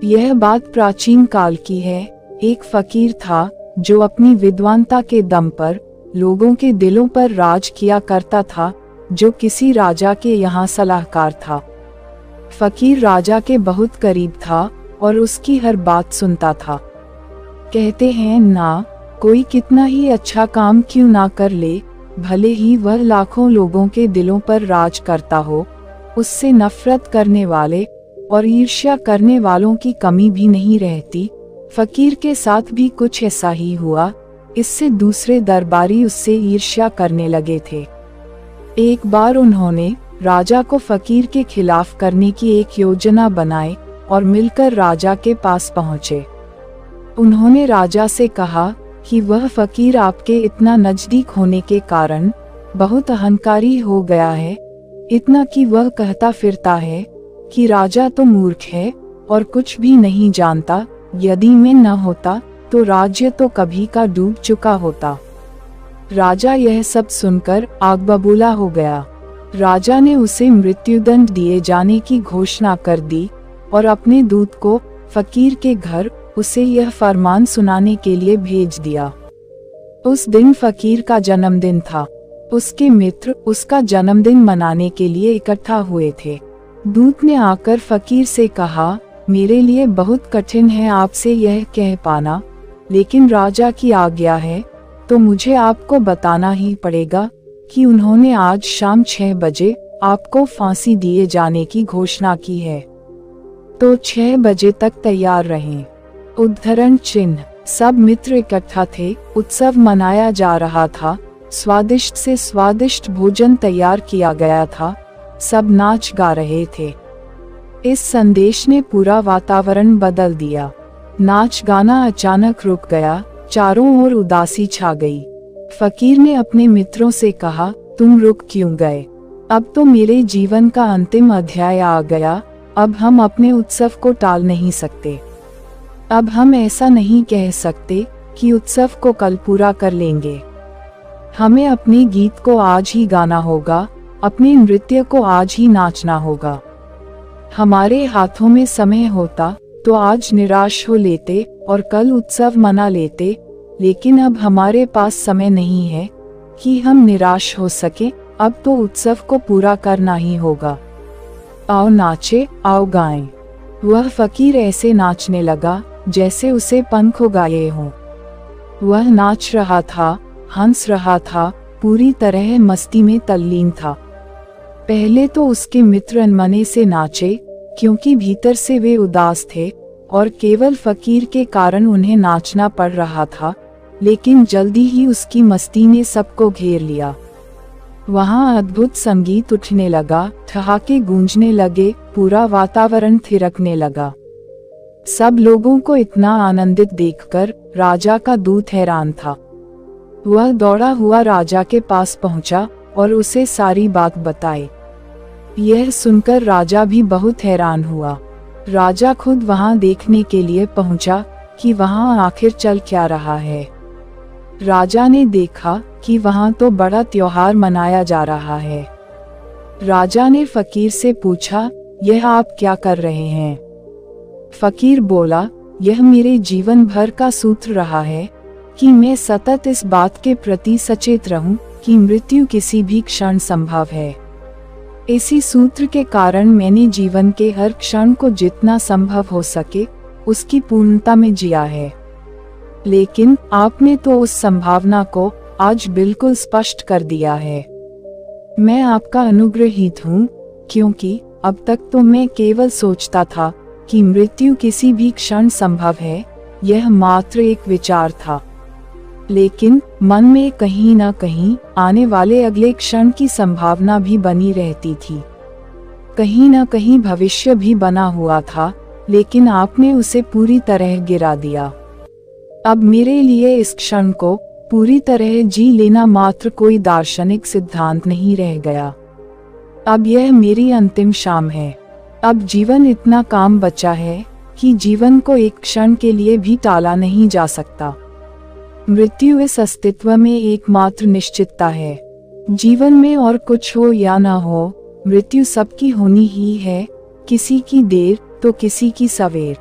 यह बात प्राचीन काल की है। एक फकीर था जो अपनी विद्वानता के दम पर लोगों के दिलों पर राज किया करता था, जो किसी राजा के यहाँ सलाहकार था। फकीर राजा के बहुत करीब था और उसकी हर बात सुनता था। कहते हैं ना, कोई कितना ही अच्छा काम क्यों ना कर ले, भले ही वह लाखों लोगों के दिलों पर राज करता हो, उससे नफरत करने वाले और ईर्ष्या करने वालों की कमी भी नहीं रहती। फकीर के साथ भी कुछ ऐसा ही हुआ। इससे दूसरे दरबारी उससे ईर्ष्या करने लगे थे। एक बार उन्होंने राजा को फकीर के खिलाफ करने की एक योजना बनाई और मिलकर राजा के पास पहुंचे। उन्होंने राजा से कहा कि वह फकीर आपके इतना नजदीक होने के कारण बहुत अहंकारी हो गया है, इतना कि वह कहता फिरता है कि राजा तो मूर्ख है और कुछ भी नहीं जानता। यदि मैं न होता तो राज्य तो कभी का डूब चुका होता। राजा यह सब सुनकर आग बबूला हो गया। राजा ने उसे मृत्युदंड दिए जाने की घोषणा कर दी और अपने दूत को फकीर के घर उसे यह फरमान सुनाने के लिए भेज दिया। उस दिन फकीर का जन्मदिन था। उसके मित्र उसका जन्मदिन मनाने के लिए इकट्ठा हुए थे। दूत ने आकर फकीर से कहा, मेरे लिए बहुत कठिन है आपसे यह कह पाना, लेकिन राजा की आज्ञा है तो मुझे आपको बताना ही पड़ेगा कि उन्होंने आज शाम 6 बजे आपको फांसी दिए जाने की घोषणा की है, तो 6 बजे तक तैयार रहें। उद्धरण चिन्ह। सब मित्र इकट्ठा थे। उत्सव मनाया जा रहा था। स्वादिष्ट से स्वादिष्ट भोजन तैयार किया गया था। सब नाच गा रहे थे। इस संदेश ने पूरा वातावरण बदल दिया। नाच गाना अचानक रुक गया। चारों ओर उदासी छा गई। फकीर ने अपने मित्रों से कहा, तुम रुक क्यों गए? अब तो मेरे जीवन का अंतिम अध्याय आ गया। अब हम अपने उत्सव को टाल नहीं सकते। अब हम ऐसा नहीं कह सकते कि उत्सव को कल पूरा कर लेंगे। हमें अपने गीत को आज ही गाना होगा, अपने नृत्य को आज ही नाचना होगा। हमारे हाथों में समय होता तो आज निराश हो लेते और कल उत्सव मना लेते, लेकिन अब हमारे पास समय नहीं है कि हम निराश हो सके। अब तो उत्सव को पूरा करना ही होगा। आओ नाचे, आओ गाएं। वह फकीर ऐसे नाचने लगा जैसे उसे पंख उगाए हों। वह नाच रहा था, हंस रहा था, पूरी तरह मस्ती में तल्लीन था। पहले तो उसके मित्र अनमने से नाचे, क्योंकि भीतर से वे उदास थे और केवल फकीर के कारण उन्हें नाचना पड़ रहा था, लेकिन जल्दी ही उसकी मस्ती ने सबको घेर लिया। वहाँ अद्भुत संगीत उठने लगा, ठहाके गूंजने लगे, पूरा वातावरण थिरकने लगा। सब लोगों को इतना आनंदित देखकर राजा का दूत हैरान था। वह दौड़ा हुआ राजा के पास पहुंचा और उसे सारी बात बताई। यह सुनकर राजा भी बहुत हैरान हुआ। राजा खुद वहां देखने के लिए पहुंचा कि वहां आखिर चल क्या रहा है। राजा ने देखा कि वहां तो बड़ा त्योहार मनाया जा रहा है। राजा ने फकीर से पूछा, यह आप क्या कर रहे हैं? फकीर बोला, यह मेरे जीवन भर का सूत्र रहा है कि मैं सतत इस बात के प्रति सचेत रहूं कि मृत्यु किसी भी क्षण संभव है। इसी सूत्र के कारण मैंने जीवन के हर क्षण को जितना संभव हो सके उसकी पूर्णता में जिया है। लेकिन आपने तो उस संभावना को आज बिल्कुल स्पष्ट कर दिया है। मैं आपका अनुग्रहित हूँ, क्योंकि अब तक तो मैं केवल सोचता था कि मृत्यु किसी भी क्षण संभव है। यह मात्र एक विचार था, लेकिन मन में कहीं न कहीं आने वाले अगले क्षण की संभावना भी बनी रहती थी। कहीं न कहीं भविष्य भी बना हुआ था, लेकिन आपने उसे पूरी तरह गिरा दिया। अब मेरे लिए इस क्षण को पूरी तरह जी लेना मात्र कोई दार्शनिक सिद्धांत नहीं रह गया। अब यह मेरी अंतिम शाम है। अब जीवन इतना काम बचा है कि जीवन को एक क्षण के लिए भी टाला नहीं जा सकता। मृत्यु इस अस्तित्व में एकमात्र निश्चितता है। जीवन में और कुछ हो या ना हो, मृत्यु सबकी होनी ही है, किसी की देर तो किसी की सवेर।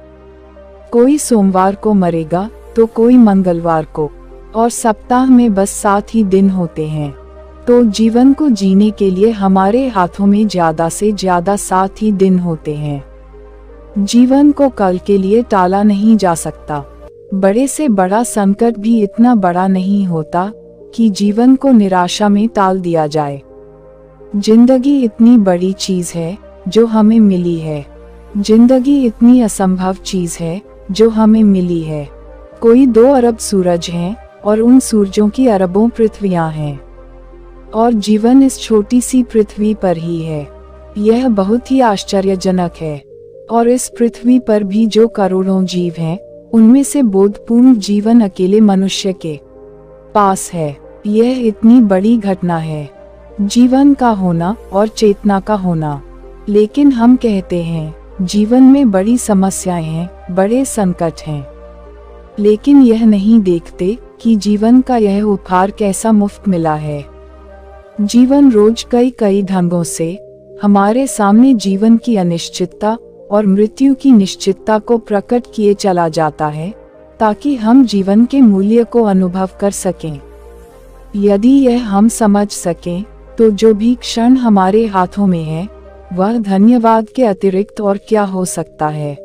कोई सोमवार को मरेगा तो कोई मंगलवार को, और सप्ताह में बस 7 ही दिन होते हैं। तो जीवन को जीने के लिए हमारे हाथों में ज्यादा से ज्यादा 7 ही दिन होते हैं। जीवन को कल के लिए टाला नहीं जा सकता। बड़े से बड़ा संकट भी इतना बड़ा नहीं होता कि जीवन को निराशा में टाल दिया जाए। जिंदगी इतनी बड़ी चीज है जो हमें मिली है। जिंदगी इतनी असंभव चीज है जो हमें मिली है। कोई 2 अरब सूरज हैं और उन सूरजों की अरबों पृथ्वियां हैं, और जीवन इस छोटी सी पृथ्वी पर ही है। यह बहुत ही आश्चर्यजनक है। और इस पृथ्वी पर भी जो करोड़ों जीव हैं, उनमें से बोधपूर्ण जीवन अकेले मनुष्य के पास है। यह इतनी बड़ी घटना है, जीवन का होना और चेतना का होना। लेकिन हम कहते हैं जीवन में बड़ी समस्याएं हैं, बड़े संकट हैं, लेकिन यह नहीं देखते कि जीवन का यह उपहार कैसा मुफ्त मिला है। जीवन रोज कई ढंगों से हमारे सामने जीवन की अनिश्चितता और मृत्यु की निश्चितता को प्रकट किए चला जाता है, ताकि हम जीवन के मूल्य को अनुभव कर सकें। यदि यह हम समझ सकें, तो जो भी क्षण हमारे हाथों में है, वह धन्यवाद के अतिरिक्त और क्या हो सकता है।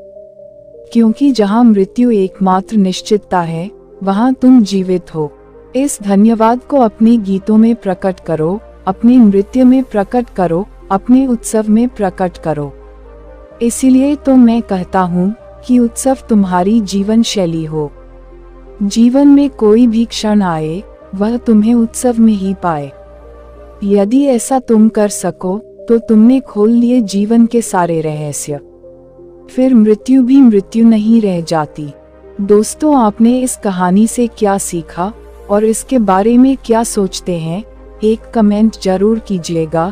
क्योंकि जहाँ मृत्यु एकमात्र निश्चितता है, वहाँ तुम जीवित हो। इस धन्यवाद को अपने गीतों में प्रकट करो, अपने नृत्य में प्रकट करो, अपने उत्सव में प्रकट करो। इसीलिए तो मैं कहता हूँ कि उत्सव तुम्हारी जीवन शैली हो। जीवन में कोई भी क्षण आए, वह तुम्हें उत्सव में ही पाए। यदि ऐसा तुम कर सको, तो तुमने खोल लिए जीवन के सारे रहस्य। फिर मृत्यु भी मृत्यु नहीं रह जाती। दोस्तों, आपने इस कहानी से क्या सीखा और इसके बारे में क्या सोचते हैं, एक कमेंट जरूर कीजिएगा।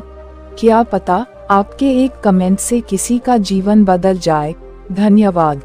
क्या पता आपके एक कमेंट से किसी का जीवन बदल जाए। धन्यवाद।